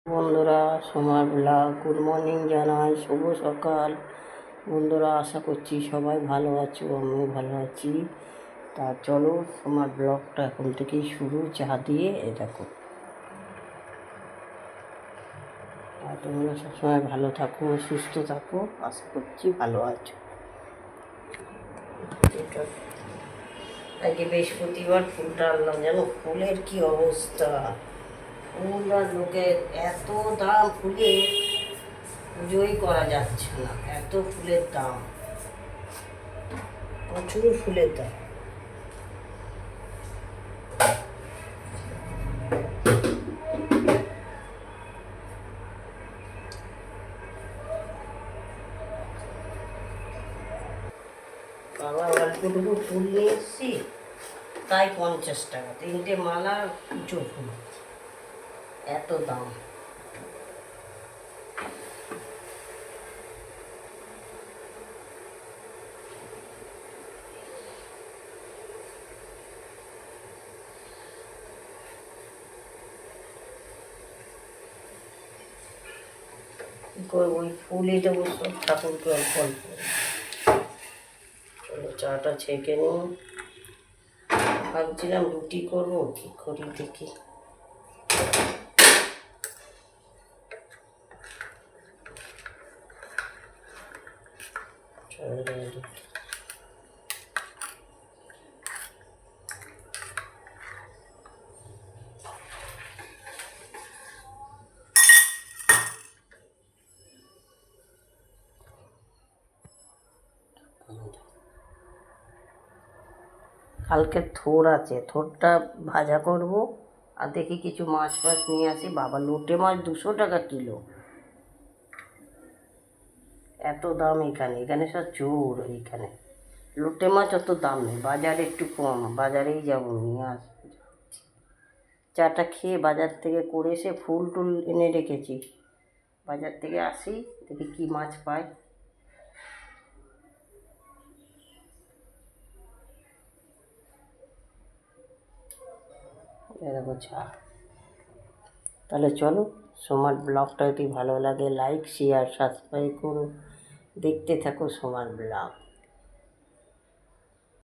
বন্ধুরা, সোমার blog good morning জানাই, শুভ সকাল। বন্ধুরা, আশা করছি সবাই ভালো আছো, আমিও ভালো আছি। তা চলো সোমার ব্লগটা এখন থেকেই শুরু, চা দিয়ে দেখো। আর তোমরা সবসময় ভালো থাকো, সুস্থ থাকো, আশা করছি ভালো আছো। আজকে বৃহস্পতিবার, ফুলটা আনলাম। জানো ফুলের কি অবস্থা, ফুল আর লোকের এত দাম, ফুলের পুজোই করা যাচ্ছে না, এত ফুলের দাম, প্রচুর ফুলের দাম। বাবা অল্পটুকু ফুল নিয়ে এসছি, তাই 50 টাকা, 3টে মালা, কুচো ফুল, এত দাম। কি করবো, ওই ফুলই দেবো সব ঠাকুরকে অল্প অল্প। চলো চাটা ছেঁকে নিই। ভাবছিলাম রুটি করবো, কি করি দেখি। কালকে থোড় আছে, থোড়টা ভাজা করব। আর দেখি কিছু মাছ ফাছ নিয়ে আসি। বাবা লোটে মাছ 200 টাকা কিলো, এত দাম এখানে, এখানে সব চোর। এইখানে লোটে মাছ অত দাম নেই, বাজারে একটু কম, বাজারেই যাবো নিয়ে আসবো। চাটা খেয়ে বাজার থেকে করে এসে ফুল টুল এনে রেখেছি, বাজার থেকে আসি, দেখি কি মাছ পাই। দেখো চা। তাহলে চলো, সোমার ব্লগটা যদি ভালো লাগে লাইক শেয়ার সাবস্ক্রাইব করো, দেখতে থাকো সোমার ব্লগ।